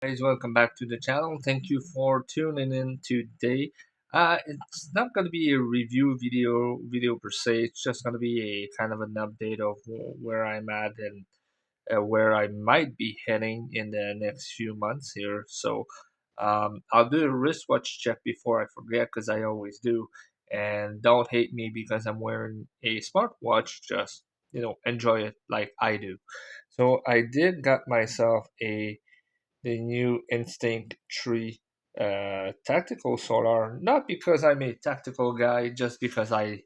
Guys, welcome back to the channel. Thank you for tuning in today. It's not going to be a review video per se. It's just going to be a kind of an update of where I'm at and where I might be heading in the next few months here. So I'll do a wristwatch check before I forget because I always do. And don't hate me because I'm wearing a smartwatch. Just enjoy it like I do. So I did got myself the new Instinct 3 tactical solar, not because I'm a tactical guy, just because I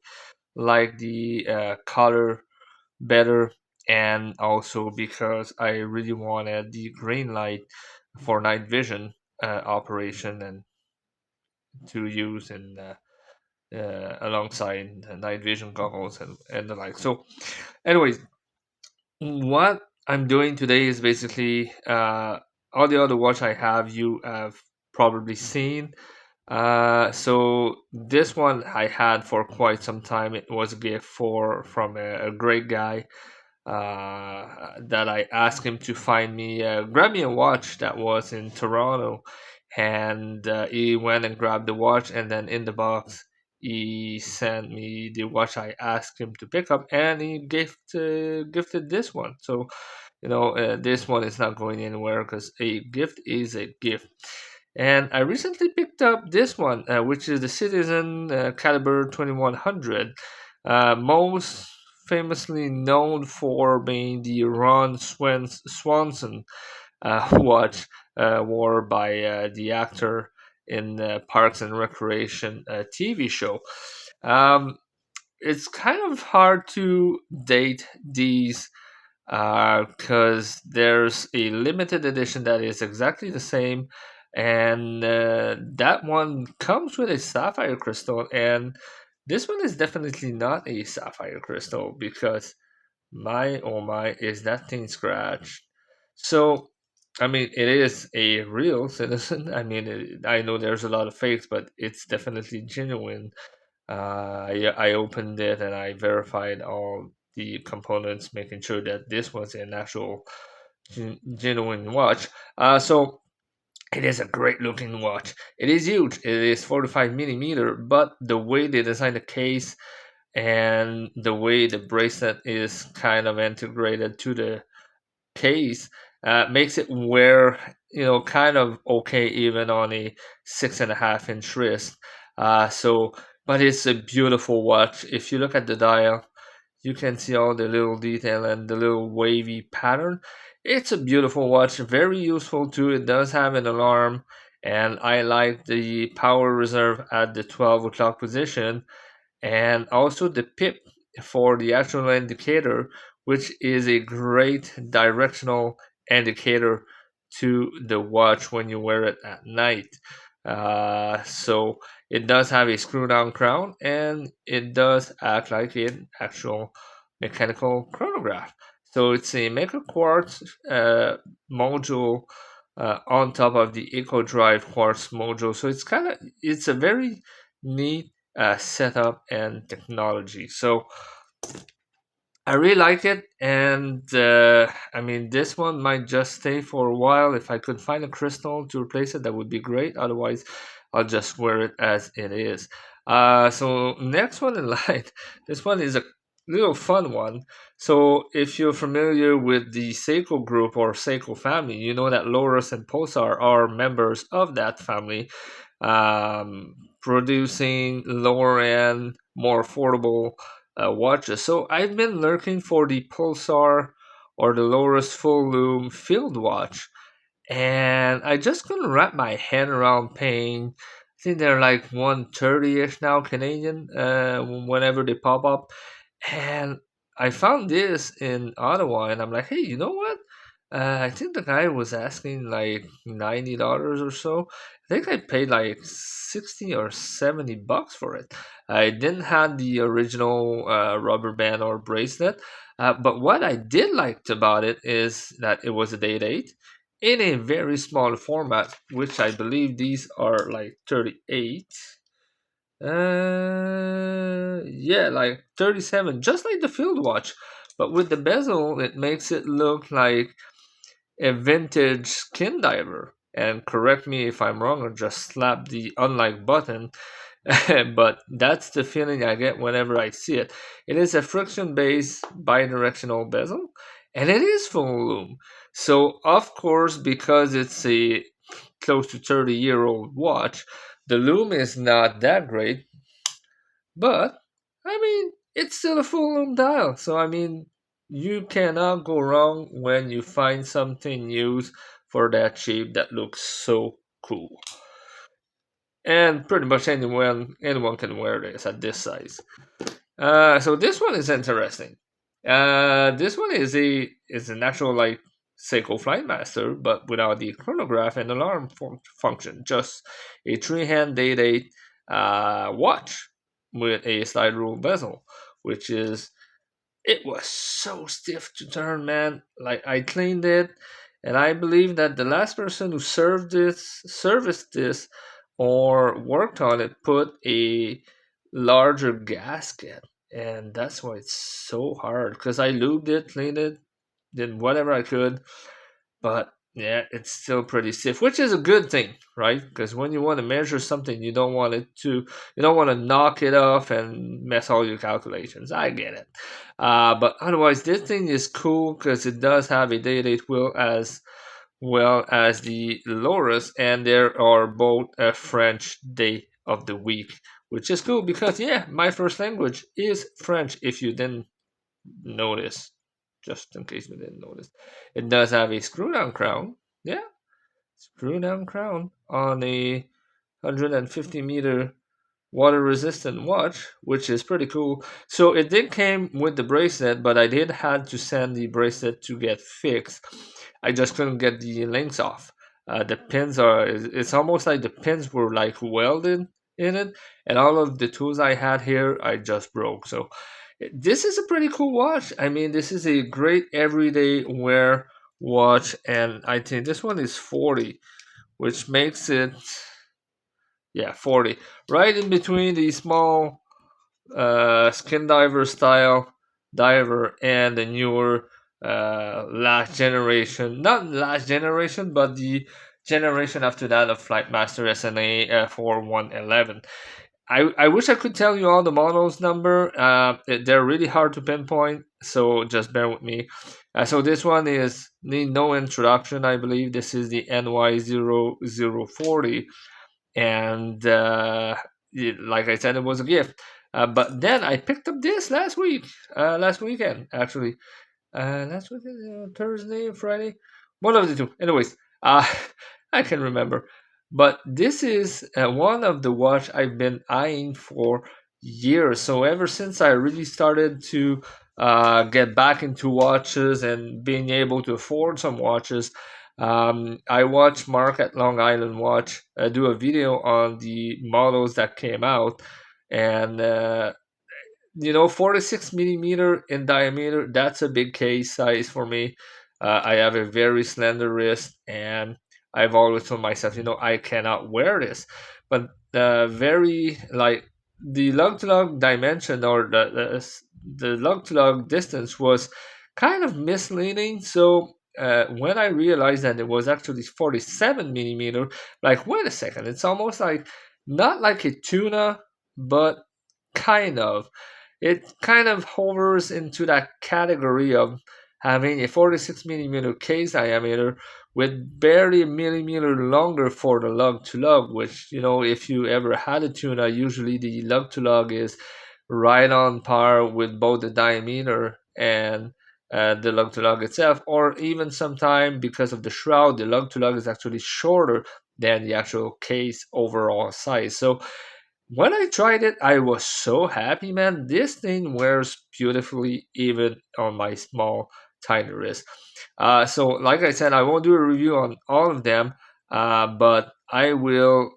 like the color better, and also because I really wanted the green light for night vision operation and to use in alongside night vision goggles and the like. So, anyways, what I'm doing today is basically all the other watch I have you have probably seen. So this one I had for quite some time. It was a gift from a great guy that I asked him to find me, grab me a watch that was in Toronto, and he went and grabbed the watch, and then in the box he sent me the watch I asked him to pick up, and he gifted this one. So this one is not going anywhere because a gift is a gift. And I recently picked up this one, which is the Citizen Caliber 2100, most famously known for being the Swanson watch worn by the actor in Parks and Recreation TV show. Um, it's kind of hard to date these because there's a limited edition that is exactly the same, and that one comes with a sapphire crystal, and this one is definitely not a sapphire crystal because my oh my is that thing scratched. So I mean it is a real Citizen. I mean I know there's a lot of fakes, but it's definitely genuine. I opened it and I verified all the components, making sure that this was an actual genuine watch. So it is a great looking watch. It is huge. It is 45 millimeter, but the way they designed the case and the way the bracelet is kind of integrated to the case makes it wear kind of okay even on a 6.5 inch wrist. So but it's a beautiful watch. If you look at the dial, you can see all the little detail and the little wavy pattern. It's a beautiful watch, very useful too. It does have an alarm, and I like the power reserve at the 12 o'clock position, and also the pip for the actual indicator, which is a great directional indicator to the watch when you wear it at night. So it does have a screw down crown, and it does act like an actual mechanical chronograph. So it's a Maker Quartz module on top of the Eco Drive Quartz module. So it's a very neat setup and technology. So I really like it, and I mean this one might just stay for a while. If I could find a crystal to replace it, that would be great. Otherwise, I'll just wear it as it is. So next one in line, this one is a little fun one. So if you're familiar with the Seiko group or Seiko family, you know that Lorus and Pulsar are members of that family, producing lower end, more affordable watches. So I've been looking for the Pulsar or the Lorus Full Lume Field Watch, and I just couldn't wrap my head around paying. I think they're like 130-ish now Canadian whenever they pop up, and I found this in Ottawa, and I'm like, hey, you know what? I think the guy was asking like $90 or so. I think I paid like 60 or $70 for it. I didn't have the original rubber band or bracelet, but what I did like about it is that it was a date in a very small format, which I believe these are like 38. Yeah, like 37, just like the field watch, but with the bezel, it makes it look like a vintage skin diver. and correct me if I'm wrong or just slap the unlike button. But that's the feeling I get whenever I see it. It is a friction-based bidirectional bezel, and it is full lume. So of course, because it's a close to 30-year-old watch, the lume is not that great. But I mean, it's still a full lume dial. So I mean, you cannot go wrong when you find something used for that shape that looks so cool. And pretty much anyone can wear this at this size. So this one is interesting. This one is an actual like Seiko Flightmaster, but without the chronograph and alarm function. Just a three-hand day-date watch with a slide rule bezel, which is it was so stiff to turn, man. Like I cleaned it, and I believe that the last person who serviced this, or worked on it, put a larger gasket, and that's why it's so hard. Because I lubed it, cleaned it, did whatever I could, but yeah, it's still pretty stiff, which is a good thing, right? Because when you want to measure something, you don't want to knock it off and mess all your calculations. I get it. But otherwise, this thing is cool because it does have a day-date wheel as well as the Lorus, and there are both a French day of the week, which is cool because yeah, my first language is French. If you didn't notice, just in case you didn't notice, it does have a screw-down crown. Yeah, screw-down crown on a 150-meter water resistant watch, which is pretty cool. So it did came with the bracelet, but I did had to send the bracelet to get fixed. I just couldn't get the links off. The pins are it's almost like the pins were like welded in it, and all of the tools I had here I just broke. So this is a pretty cool watch. I mean, this is a great everyday wear watch, and I think this one is 40, which makes it, yeah, 40. Right in between the small skin diver style diver and the newer last generation, not last generation, but the generation after that of Flightmaster SNA 4111. I wish I could tell you all the models number. They're really hard to pinpoint, so just bear with me. So this one is need no introduction. I believe this is the NY0040, and like I said, it was a gift. But then I picked up this last weekend actually. Last weekend, Thursday, Friday, one of the two. Anyways, I can remember. But this is one of the watch I've been eyeing for years. So ever since I really started to get back into watches and being able to afford some watches, I watched Mark at Long Island Watch do a video on the models that came out, and 46 millimeter in diameter, that's a big case size for me. I have a very slender wrist, and I've always told myself, I cannot wear this. But very like the lug to lug dimension, or the lug to lug distance was kind of misleading. So when I realized that it was actually 47 millimeter, like, wait a second, it's almost like not like a tuna, but kind of. It kind of hovers into that category of having a 46 millimeter case diameter with barely a millimeter longer for the lug to lug, which, if you ever had a tuna, usually the lug to lug is right on par with both the diameter and the lug to lug itself, or even sometime because of the shroud, the lug to lug is actually shorter than the actual case overall size. So when I tried it, I was so happy, man. This thing wears beautifully even on my small, tiny wrist. So, like I said, I won't do a review on all of them, but I will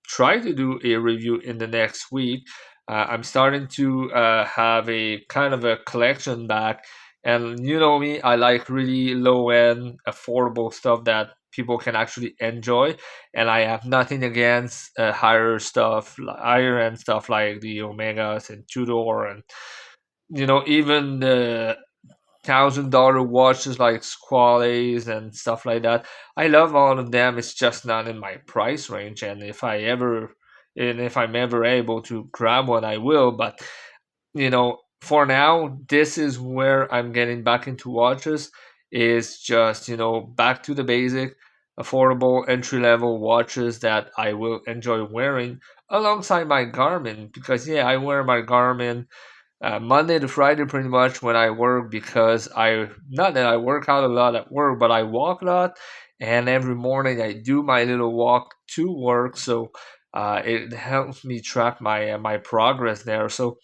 try to do a review in the next week. I'm starting to have a kind of a collection back, and you know me, I like really low end, affordable stuff that people can actually enjoy, and I have nothing against higher end stuff like the Omegas and Tudor, and even the $1,000 watches like Squales and stuff like that. I love all of them. It's just not in my price range. And if I'm ever able to grab one, I will. But for now, this is where I'm getting back into watches. Is just back to the basic, affordable entry level watches that I will enjoy wearing alongside my Garmin. Because yeah, I wear my Garmin Monday to Friday pretty much when I work, because I not that I work out a lot at work, but I walk a lot, and every morning I do my little walk to work. So it helps me track my progress there. So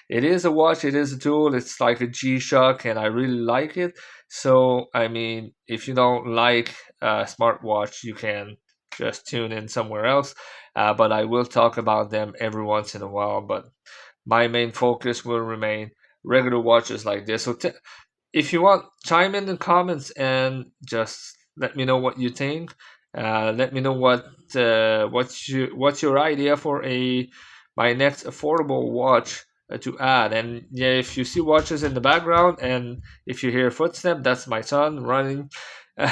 it is a watch, it is a tool. It's like a G-Shock, and I really like it. So I mean, if you don't like a smartwatch, you can just tune in somewhere else. But I will talk about them every once in a while. But my main focus will remain regular watches like this. So if you want, chime in the comments and just let me know what you think. Let me know what's your idea for a my next affordable watch to add. And yeah, if you see watches in the background and if you hear footsteps, that's my son running.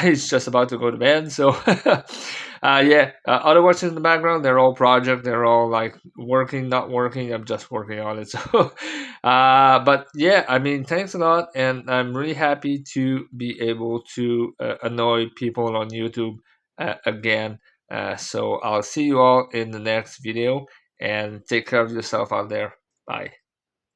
He's just about to go to bed. So yeah, other watches in the background, they're all project. They're all like working, not working. I'm just working on it. So but yeah, I mean, thanks a lot, and I'm really happy to be able to annoy people on YouTube again. So I'll see you all in the next video, and take care of yourself out there. Bye.